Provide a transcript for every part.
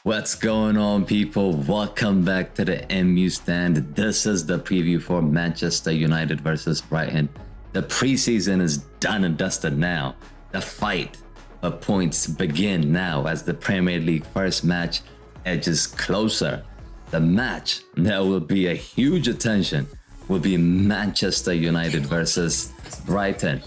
What's going on, people? Welcome back to the MU stand. This is the preview for Manchester United versus Brighton. The preseason is done and dusted now. The fight for points begin now as the Premier League first match edges closer. The match that will be a huge attention will be Manchester United versus Brighton.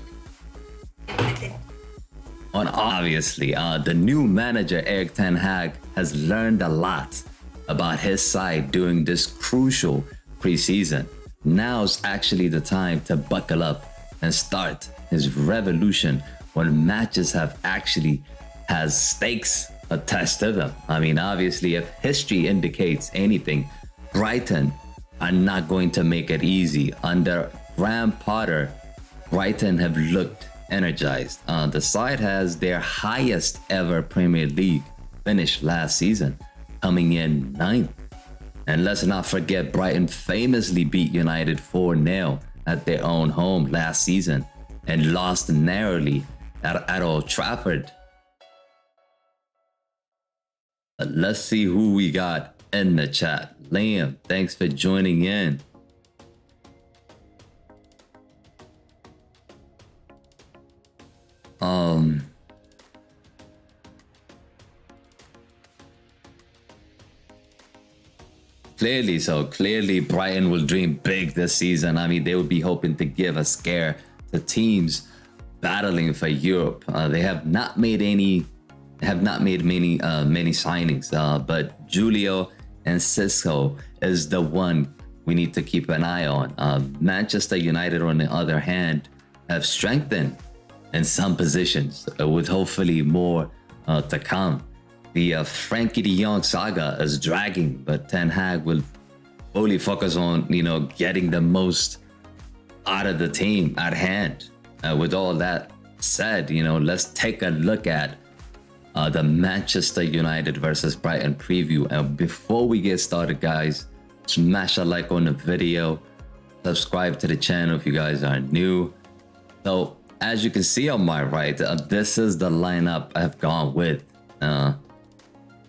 Obviously, the new manager Erik ten Hag has learned a lot about his side during this crucial preseason. Now's actually the time to buckle up and start his revolution when matches has stakes attached to them. I mean, obviously, if history indicates anything, Brighton are not going to make it easy. Under Graham Potter, Brighton have looked energized. The side has their highest ever Premier League finish last season, coming in 9th. And let's not forget, Brighton famously beat United 4-0 at their own home last season and lost narrowly at Old Trafford. Let's see who we got in the chat. Liam, thanks for joining in. Clearly Brighton will dream big this season. I mean, they would be hoping to give a scare to teams battling for Europe. They have not made many signings, but Julio and Cisco is the one we need to keep an eye on. Manchester United, on the other hand, have strengthened in some positions, with hopefully more to come. The Frankie de Jong saga is dragging, but Ten Hag will fully focus on, getting the most out of the team at hand. With all that said, let's take a look at the Manchester United versus Brighton preview. And before we get started, guys, smash a like on the video, subscribe to the channel if you guys are new. So as you can see on my right, this is the lineup I've gone with.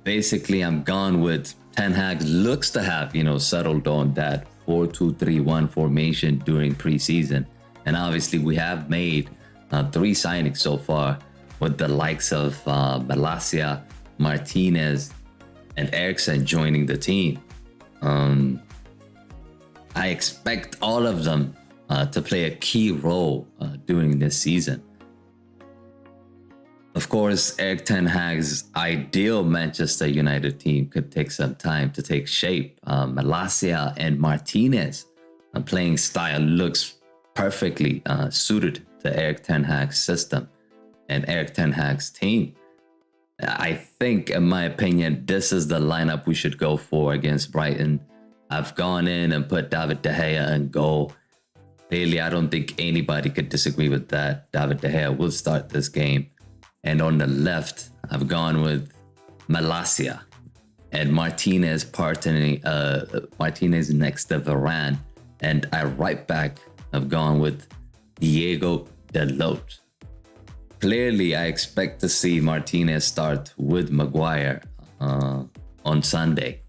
Basically, I'm gone with Ten Hag looks to have, settled on that 4-2-3-1 formation during preseason. And obviously, we have made 3 signings so far with the likes of Malacia, Martinez, and Eriksen joining the team. I expect all of them to play a key role during this season. Of course, Erik ten Hag's ideal Manchester United team could take some time to take shape. Malacia and Martinez playing style looks perfectly suited to Erik ten Hag's system and Erik ten Hag's team. I think, in my opinion, this is the lineup we should go for against Brighton. I've gone in and put David De Gea in goal. Clearly, I don't think anybody could disagree with that. David De Gea will start this game. And on the left, I've gone with Malacia and Martinez Martinez next to Varane. And at right back, I've gone with Diego Dalot. Clearly, I expect to see Martinez start with Maguire on Sunday.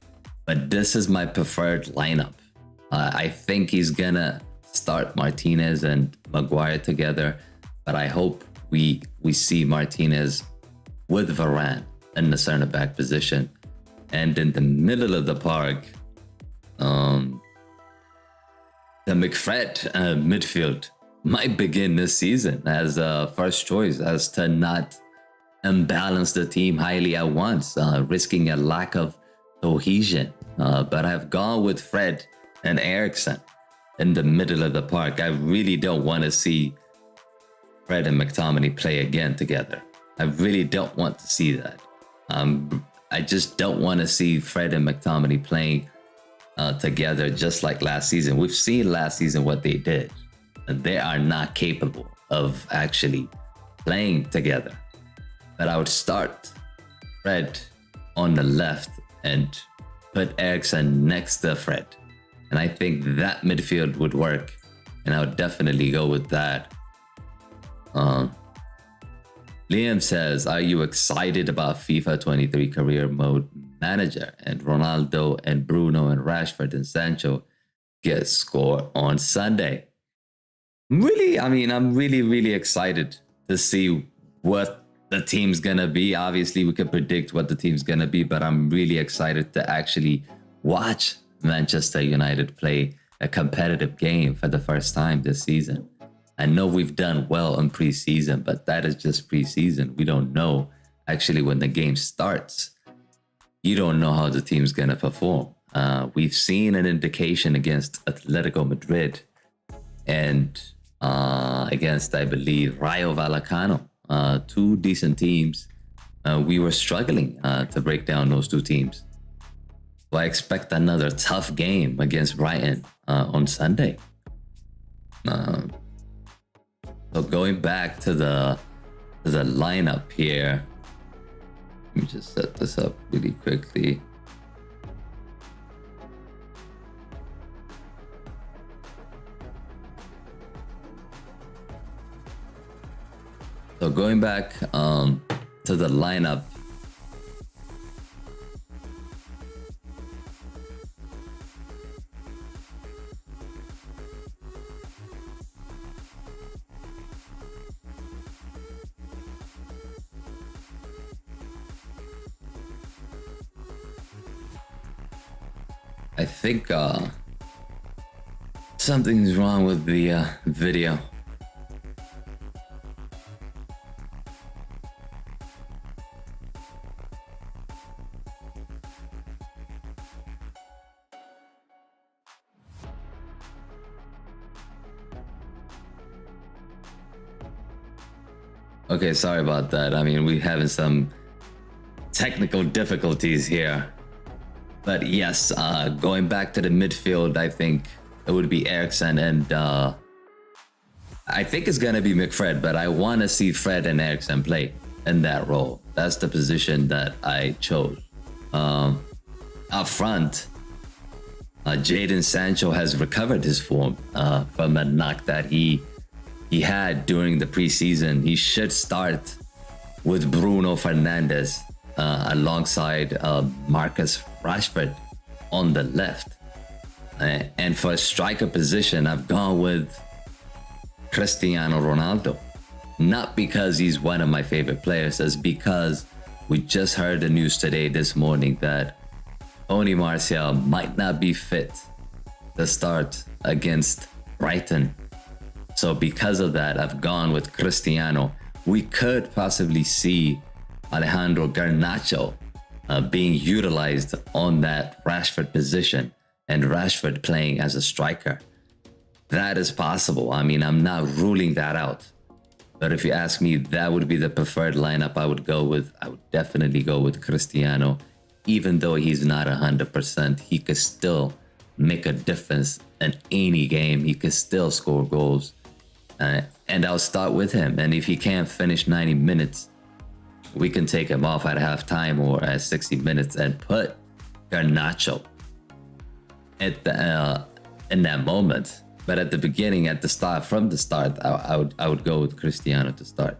But this is my preferred lineup. I think he's gonna start Martinez and Maguire together, but I hope we see Martinez with Varane in the center back position. And in the middle of the park, the McFred midfield might begin this season as a first choice, as to not imbalance the team highly at once, risking a lack of cohesion. But I've gone with Fred and Eriksen in the middle of the park. I really don't want to see Fred and McTominay play again together. I really don't want to see that. I just don't want to see Fred and McTominay playing together just like last season. We've seen last season what they did. They are not capable of actually playing together. But I would start Fred on the left and put Eriksen next to Fred. And I think that midfield would work. And I would definitely go with that. Liam says, are you excited about FIFA 23 career mode? manager, and Ronaldo and Bruno and Rashford and Sancho get scored on Sunday. Really, I mean, I'm really excited to see what the team's gonna be. Obviously, we could predict what the team's gonna be, but I'm really excited to actually watch Manchester United play a competitive game for the first time this season. I know we've done well in preseason, but that is just preseason. We don't know actually when the game starts. You don't know how the team's gonna perform. We've seen an indication against Atletico Madrid and against, I believe, Rayo Vallecano, two decent teams. We were struggling to break down those two teams. So I expect another tough game against Brighton on Sunday. So going back to the lineup here, let me just set this up really quickly. So going back to the lineup, I think something's wrong with the video. Okay, sorry about that. I mean, we're having some technical difficulties here. But yes, going back to the midfield, I think it would be Eriksen and I think it's going to be McFred, but I want to see Fred and Eriksen play in that role. That's the position that I chose. Up front, Jadon Sancho has recovered his form from a knock that he had during the preseason. He should start with Bruno Fernandes alongside Marcus Rashford on the left. And for a striker position, I've gone with Cristiano Ronaldo. Not because he's one of my favorite players, it's because we just heard the news today, this morning, that Tony Martial might not be fit to start against Brighton. So because of that, I've gone with Cristiano. We could possibly see Alejandro Garnacho being utilized on that Rashford position and Rashford playing as a striker. That is possible. I mean, I'm not ruling that out. But if you ask me, that would be the preferred lineup I would go with. I would definitely go with Cristiano. Even though he's not 100%, he could still make a difference in any game. He could still score goals. And I'll start with him. And if he can't finish 90 minutes, we can take him off at halftime or at 60 minutes and put Garnacho at the, in that moment. But at the beginning, at the start, from the start, I would go with Cristiano to start.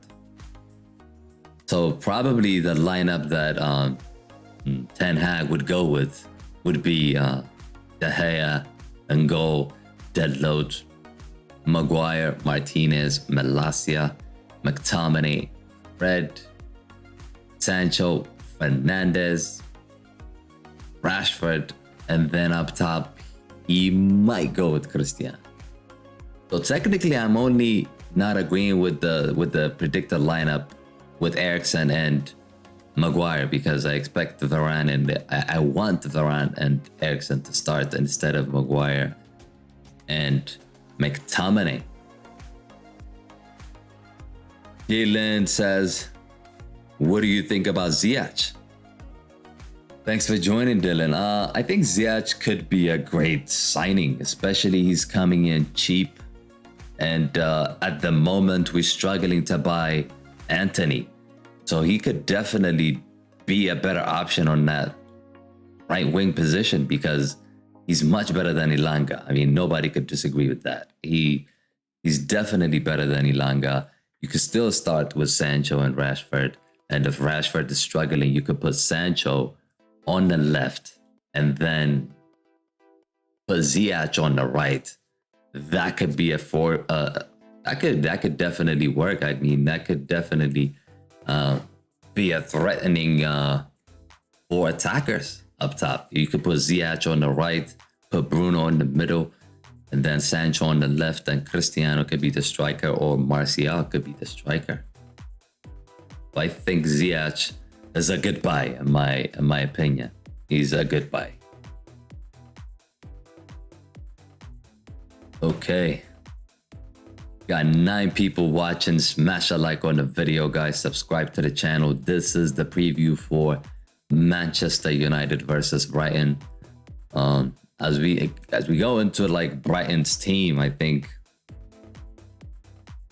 So probably the lineup that Ten Hag would go with would be De Gea and goal, Dalot, Maguire, Martinez, Malacia, McTominay, Fred, Sancho, Fernandes, Rashford, and then up top, he might go with Cristiano. So technically, I'm only not agreeing with the predicted lineup with Eriksen and Maguire because I expect Varane and I want Varane and Eriksen to start instead of Maguire and McTominay. Dylan says, what do you think about ZIYECH? Thanks for joining, Dylan. I think ZIYECH could be a great signing, especially he's coming in cheap. And at the moment, we're struggling to buy Antony. So he could definitely be a better option on that right wing position because he's much better than Elanga. I mean, nobody could disagree with that. He's definitely better than Elanga. You could still start with Sancho and Rashford. And if Rashford is struggling, you could put Sancho on the left and then put ZIYECH on the right, that could be a that could definitely work. I mean, that could definitely be a threatening for attackers up top. You could put ZIYECH on the right, put Bruno in the middle, and then Sancho on the left, and Cristiano could be the striker, or Martial could be the striker. But I think ZIYECH is a good buy, in my opinion. He's a good buy. Okay. Got 9 people watching. Smash a like on the video, guys. Subscribe to the channel. This is the preview for Manchester United versus Brighton. As we go into like Brighton's team, I think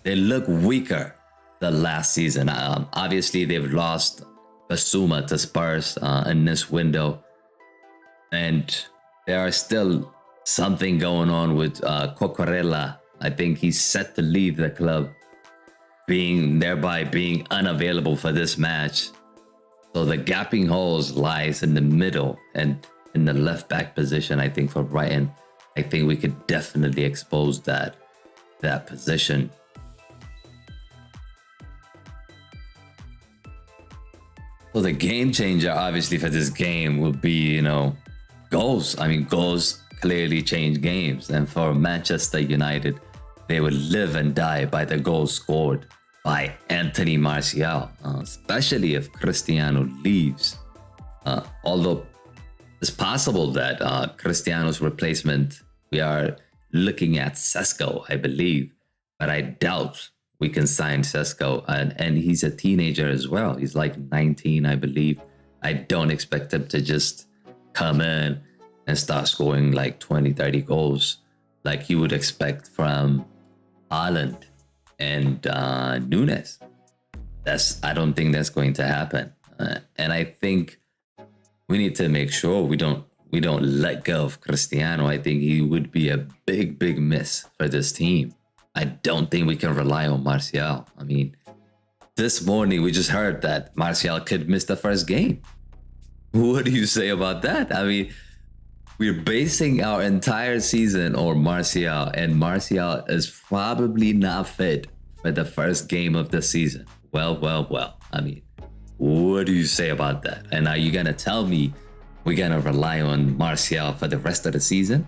they look weaker than last season. Obviously, they've lost Basuma to Spurs in this window, and there are still something going on with Cucurella. I think he's set to leave the club, thereby being unavailable for this match. So the gapping holes lies in the middle and in the left back position. I think for Brighton, I think we could definitely expose that position. So the game changer, obviously, for this game will be, goals. I mean, goals clearly change games, and for Manchester United, they would live and die by the goals scored by Anthony Martial, especially if Cristiano leaves. Although it's possible that Cristiano's replacement, we are looking at Sesko, I believe, but I doubt we can sign Sesko, and he's a teenager as well. He's like 19, I believe. I don't expect him to just come in and start scoring like 20-30 goals like you would expect from Haaland and Nunes. I don't think that's going to happen. And I think we need to make sure we don't let go of Cristiano. I think he would be a big miss for this team. I don't think we can rely on Martial. I mean, this morning we just heard that Martial could miss the first game. What do you say about that? I mean, we're basing our entire season on Martial, and Martial is probably not fit for the first game of the season. Well. I mean, what do you say about that? And are you going to tell me we're going to rely on Martial for the rest of the season?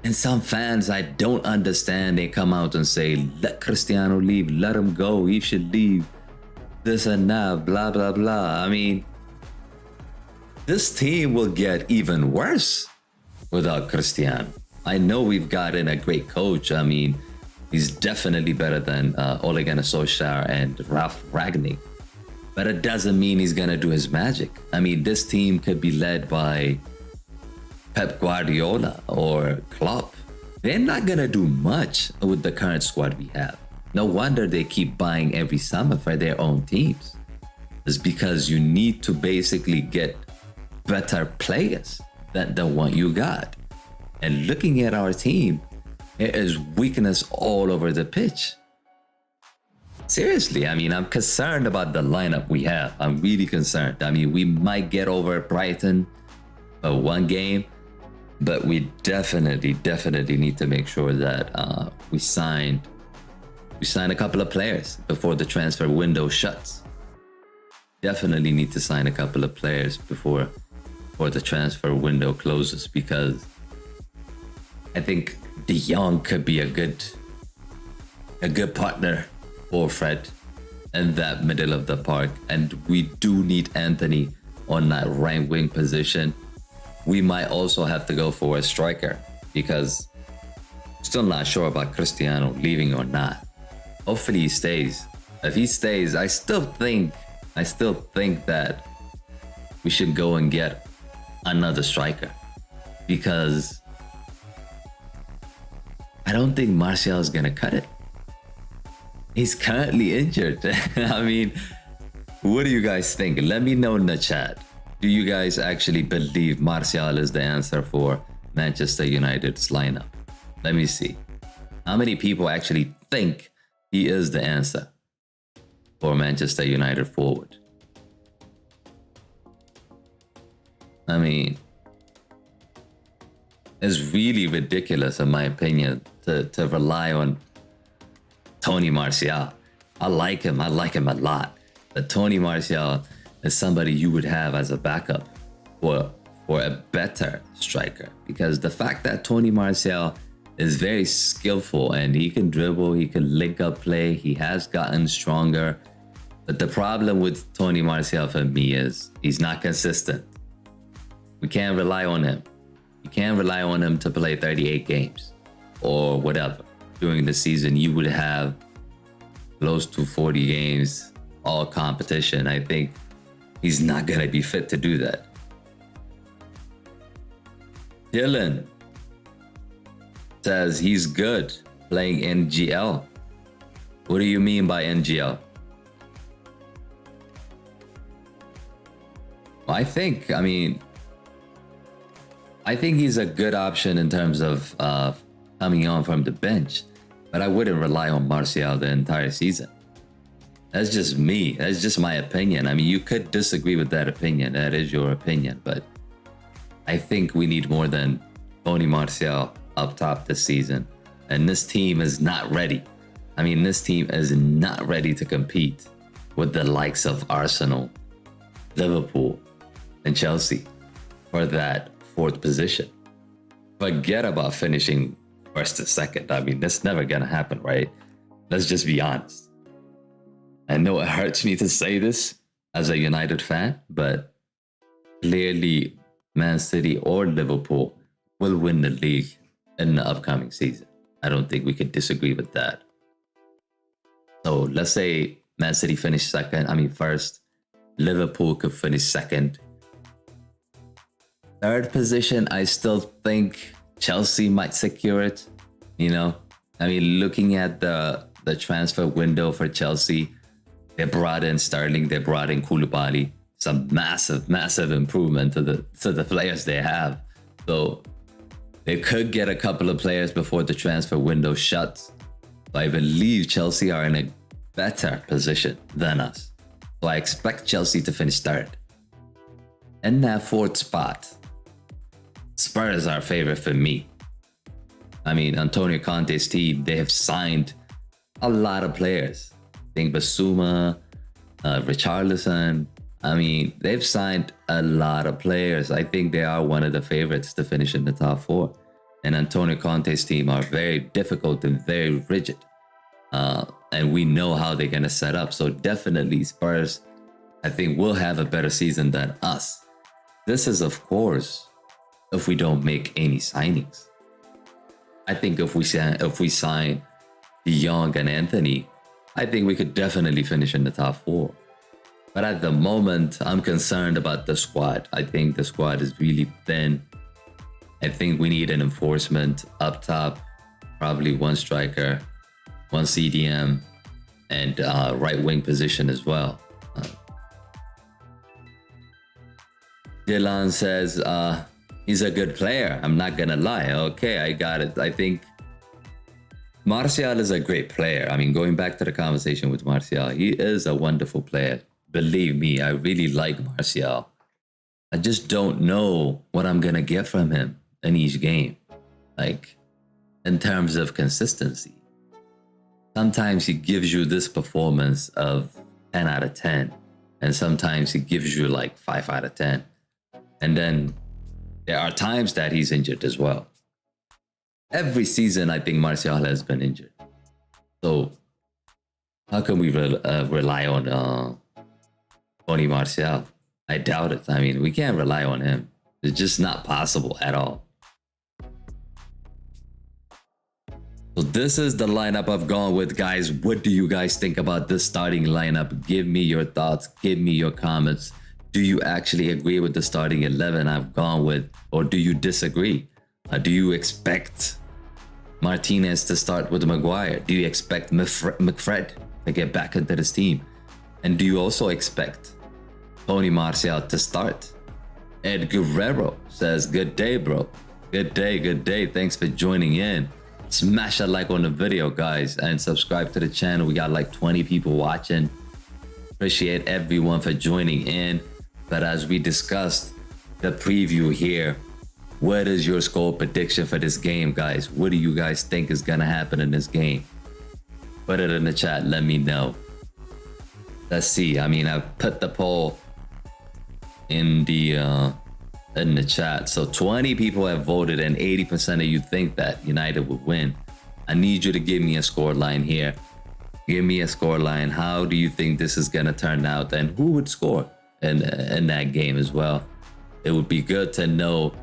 And some fans, I don't understand, they come out and say, let Cristiano leave, let him go, he should leave, this and that, blah, blah, blah. I mean, this team will get even worse without Cristiano. I know we've gotten a great coach. I mean, he's definitely better than Ole Gunnar Solskjaer and Ralf Rangnick. But it doesn't mean he's going to do his magic. I mean, this team could be led by Pep Guardiola or Klopp. They're not going to do much with the current squad we have. No wonder they keep buying every summer for their own teams. It's because you need to basically get better players than the one you got. And looking at our team, there is weakness all over the pitch. Seriously, I mean, I'm concerned about the lineup we have. I'm really concerned. I mean, we might get over Brighton for one game, but we definitely need to make sure that we sign a couple of players before the transfer window shuts. Definitely need to sign a couple of players before the transfer window closes, because I think JONG could be a good partner for Fred in that middle of the park, and we do need Anthony on that right wing position. We might also have to go for a striker, because still not sure about Cristiano leaving or not. Hopefully he stays. If he stays, I still think that we should go and get another striker, because I don't think Martial is gonna cut it. He's currently injured. I mean, what do you guys think? Let me know in the chat. Do you guys actually believe Martial is the answer for Manchester United's lineup? Let me see. How many people actually think he is the answer for Manchester United forward? I mean, it's really ridiculous, in my opinion, to rely on Tony Martial. I like him a lot. But Tony Martial is somebody you would have as a backup for a better striker. Because the fact that Tony Martial is very skillful and he can dribble, he can link up play, he has gotten stronger. But the problem with Tony Martial for me is he's not consistent. We can't rely on him. You can't rely on him to play 38 games or whatever. During the season, you would have close to 40 games, all competition. I think he's not going to be fit to do that. Dylan says he's good playing NGL. What do you mean by NGL? I think he's a good option in terms of coming on from the bench, but I wouldn't rely on Martial the entire season. That's just me. That's just my opinion. I mean, you could disagree with that opinion. That is your opinion, but I think we need more than Tony Martial up top this season. And this team is not ready. I mean, this team is not ready to compete with the likes of Arsenal, Liverpool, and Chelsea for that fourth position. Forget about finishing first and second. I mean, that's never gonna happen, right? Let's just be honest. I know it hurts me to say this as a United fan, but clearly Man City or Liverpool will win the league in the upcoming season. I don't think we could disagree with that. So let's say Man City finished first. Liverpool could finish second. Third position, I still think Chelsea might secure it. You know, I mean, looking at the transfer window for Chelsea, they brought in Sterling, they brought in Koulibaly. Some massive improvement to the players they have. So they could get a couple of players before the transfer window shuts. So I believe Chelsea are in a better position than us. So I expect Chelsea to finish third. In that fourth spot, Spurs are favorite for me. I mean, Antonio Conte's team, they have signed a lot of players. I think Basuma, Richarlison. I mean, they've signed a lot of players. I think they are one of the favorites to finish in the top four. And Antonio Conte's team are very difficult and very rigid. And we know how they're going to set up. So definitely Spurs, I think, will have a better season than us. This is, of course, if we don't make any signings. I think if we sign JONG and Anthony, I think we could definitely finish in the top four. But at the moment, I'm concerned about the squad. I think the squad is really thin. I think we need an enforcement up top, probably one striker, one CDM, and right wing position as well. Dylan says he's a good player. I'm not gonna lie. Okay, I got it. I think Martial is a great player. I mean, going back to the conversation with Martial, he is a wonderful player. Believe me, I really like Martial. I just don't know what I'm gonna get from him in each game, like in terms of consistency. Sometimes he gives you this performance of 10 out of 10, and sometimes he gives you like 5 out of 10. And then there are times that he's injured as well. Every season, I think Martial has been injured. So how can we rely on Tony Martial? I doubt it. I mean, we can't rely on him. It's just not possible at all. So this is the lineup I've gone with, guys. What do you guys think about this starting lineup? Give me your thoughts. Give me your comments. Do you actually agree with the starting 11 I've gone with, or do you disagree? Do you expect Martinez to start with Maguire? Do you expect McFred to get back into this team? And do you also expect Tony Martial to start? Ed Guerrero says, good day, bro. Good day, good day. Thanks for joining in. Smash a like on the video, guys, and subscribe to the channel. We got like 20 people watching. Appreciate everyone for joining in. But as we discussed, the preview here. What is your score prediction for this game, guys? What do you guys think is gonna happen in this game? Put it in the chat, let me know. Let's see. I mean, I've put the poll in the chat. So 20 people have voted and 80% of you think that United would win. I need you to give me a score line here. Give me a score line. How do you think this is gonna turn out, and who would score in that game as well? It would be good to know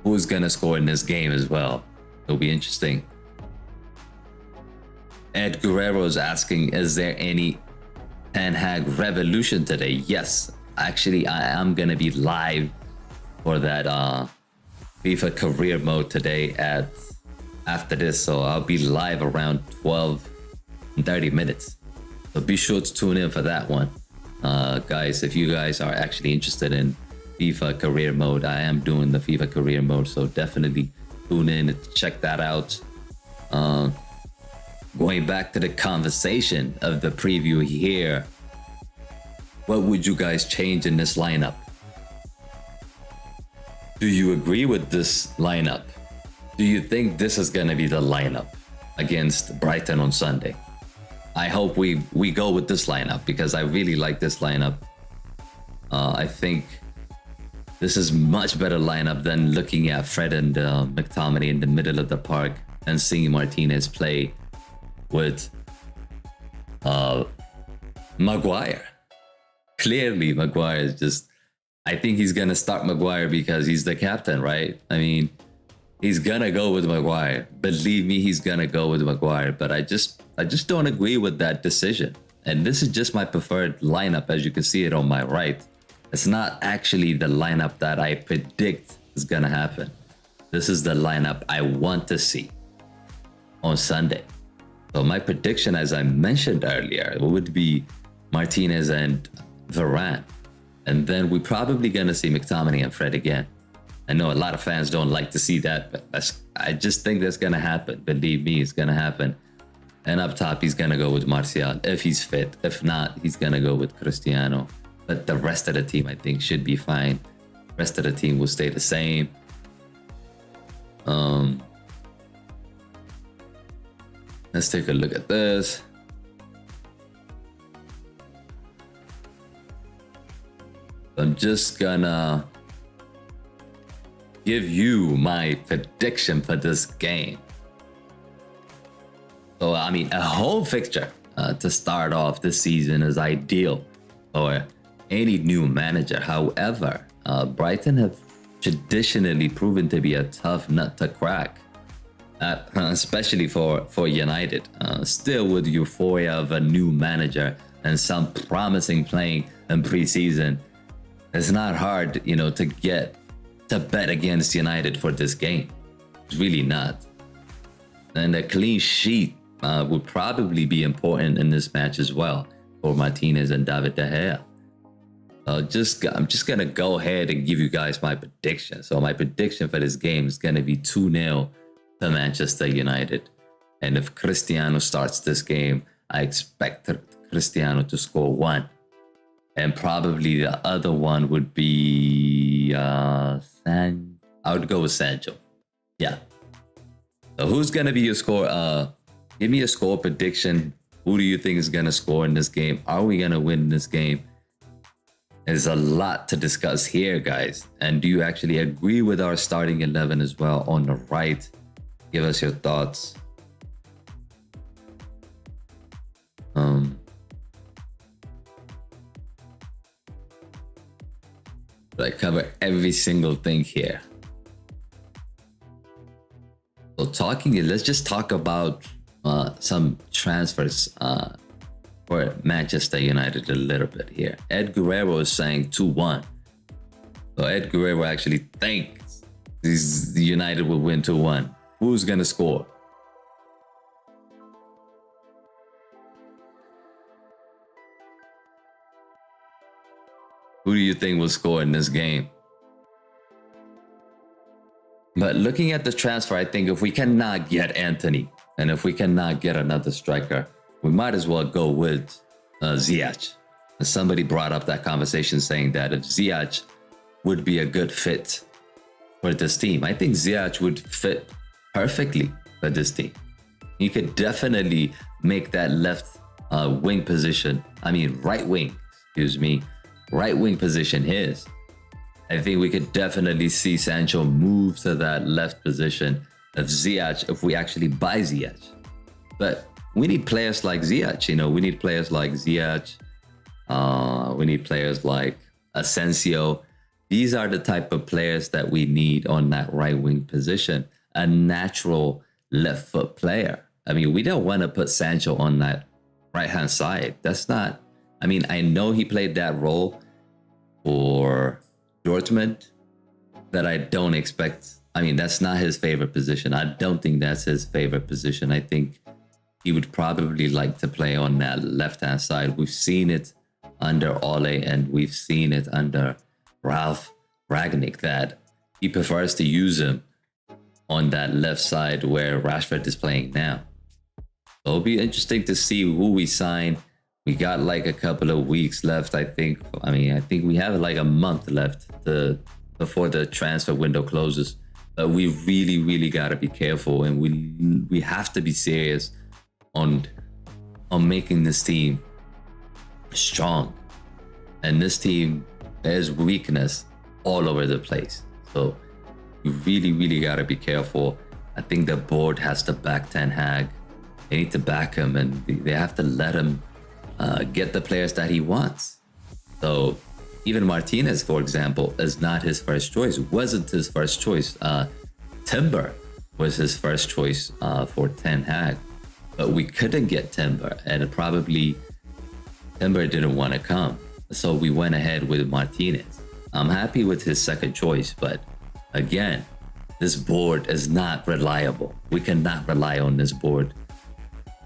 who's gonna score in this game as well. It'll be interesting. Ed Guerrero is asking, is there any Ten Hag revolution today? Yes, actually I am gonna be live for that FIFA career mode today after this, so I'll be live around 12 and 30 minutes, so be sure to tune in for that one. Guys, if you guys are actually interested in FIFA career mode, I am doing the FIFA career mode, so definitely tune in and check that out. Going back to the conversation of the preview here, what would you guys change in this lineup? Do you agree with this lineup? Do you think this is going to be the lineup against Brighton on Sunday? I hope we go with this lineup, because I really like this lineup. I think this is much better lineup than looking at Fred and McTominay in the middle of the park and seeing Martinez play with Maguire. Clearly, Maguire is just... I think he's gonna start Maguire because he's the captain, right? I mean, he's gonna go with Maguire. Believe me, he's gonna go with Maguire. But I just don't agree with that decision. And this is just my preferred lineup, as you can see it on my right. It's not actually the lineup that I predict is gonna happen. This is the lineup I want to see on Sunday. So my prediction, as I mentioned earlier, would be Martinez and Varane. And then we're probably going to see McTominay and Fred again. I know a lot of fans don't like to see that, but I just think that's going to happen. Believe me, it's going to happen. And up top, he's going to go with Martial if he's fit. If not, he's going to go with Cristiano. But the rest of the team, I think, should be fine. The rest of the team will stay the same. Let's take a look at this. I'm just gonna give you my prediction for this game. So, I mean, a home fixture to start off this season is ideal for any new manager. However, Brighton have traditionally proven to be a tough nut to crack. Especially for United. Still, with the euphoria of a new manager and some promising playing in preseason, it's not hard, you know, to get to bet against United for this game. It's really not. And a clean sheet would probably be important in this match as well for Martinez and David De Gea. I'm just gonna go ahead and give you guys my prediction. So my prediction for this game is gonna be 2-0 to Manchester United. And if Cristiano starts this game, I expect Cristiano to score 1. And probably the other one would be I would go with Sancho. Yeah. So who's gonna be your score? Give me a score prediction. Who do you think is gonna score in this game? Are we gonna win this game? There's a lot to discuss here, guys. And do you actually agree with our starting 11 as well on the right? Give us your thoughts. I cover every single thing here. So let's just talk about some transfers for Manchester United a little bit here. Ed Guerrero is saying 2-1. So Ed Guerrero actually thinks the United will win 2-1. Who's gonna score? Who do you think will score in this game? But looking at the transfer, I think if we cannot get Anthony and if we cannot get another striker, we might as well go with ZIYECH. And somebody brought up that conversation saying that if ZIYECH would be a good fit for this team. I think ZIYECH would fit perfectly for this team. You could definitely make that left wing position, right wing, right wing position his. I think we could definitely see Sancho move to that left position of ZIYECH if we actually buy ZIYECH. But we need players like ZIYECH, we need players like ZIYECH. We need players like Asensio. These are the type of players that we need on that right wing position. A natural left foot player. We don't want to put Sancho on that right hand side. That's not, I know he played that role for Dortmund, but I don't expect, that's not his favorite position. I don't think that's his favorite position. I think he would probably like to play on that left hand side. We've seen it under Ole and we've seen it under Ralph Rangnick that he prefers to use him on that left side where Rashford is playing now. So it'll be interesting to see who we sign. We got like a couple of weeks left, I think. I think we have like a month left before the transfer window closes. But we really got to be careful, and we have to be serious on making this team strong. And this team, there's weakness all over the place. So you really got to be careful. I think the board has to back Ten Hag. They need to back him, and they have to let him get the players that he wants. So even Martinez, for example, is not his first choice. Wasn't his first choice. Timber was his first choice for Ten Hag, but we couldn't get Timber, and probably Timber didn't want to come. So we went ahead with Martinez. I'm happy with his second choice, but again, this board is not reliable. We cannot rely on this board.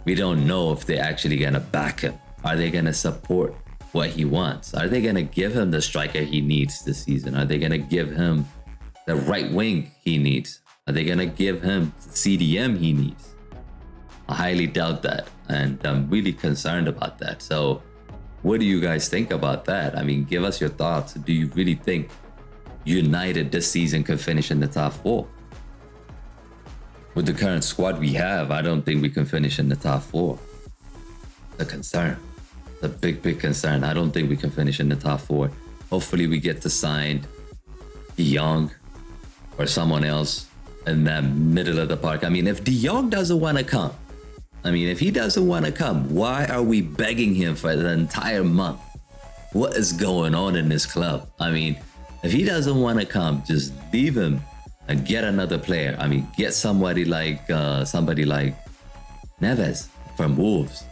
We don't know if they're actually going to back him. Are they going to support what he wants? Are they going to give him the striker he needs this season? Are they going to give him the right wing he needs? Are they going to give him the CDM he needs? I highly doubt that, and I'm really concerned about that. So what do you guys think about that? Give us your thoughts. Do you really think United this season could finish in the top 4? With the current squad we have, I don't think we can finish in the top 4. It's a concern. It's a big concern. I don't think we can finish in the top 4. Hopefully we get to sign De Jong or someone else in that middle of the park. If De Jong doesn't want to come, if he doesn't want to come, why are we begging him for the entire month? What is going on in this club? If he doesn't want to come, just leave him and get another player. Get somebody like Neves from Wolves,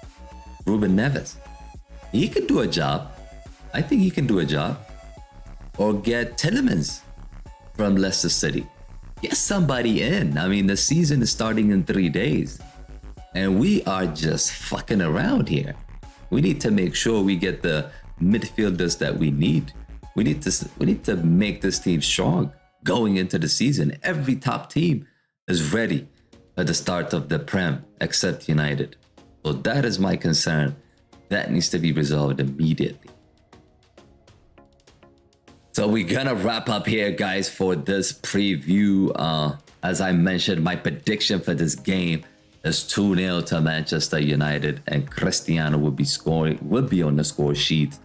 Ruben Neves. He could do a job. I think he can do a job. Or get Tielemans from Leicester City. Get somebody in. The season is starting in 3 days, and we are just fucking around here. We need to make sure we get the midfielders that we need. We need to make this team strong. Going into the season, every top team is ready at the start of the Prem, except United. So that is my concern. That needs to be resolved immediately. So we're gonna wrap up here, guys, for this preview. As I mentioned, my prediction for this game is 2-0 to Manchester United, and Cristiano will be on the score sheet.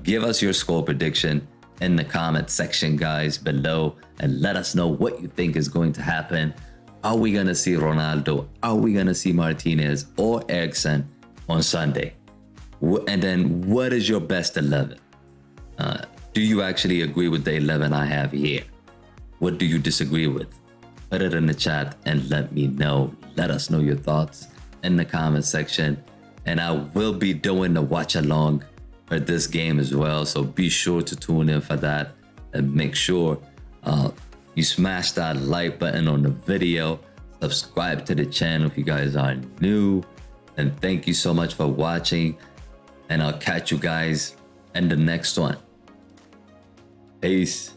Give us your score prediction in the comment section, guys, below, and let us know what you think is going to happen. Are we gonna see Ronaldo? Are we gonna see Martinez or Eriksen on Sunday? And then what is your best 11? Do you actually agree with the 11 I have here? What do you disagree with? Put it in the chat and let me know. Let us know your thoughts in the comment section, and I will be doing the watch along for this game as well, so be sure to tune in for that, and make sure you smash that like button on the video, subscribe to the channel if you guys are new, and thank you so much for watching, and I'll catch you guys in the next one. Peace.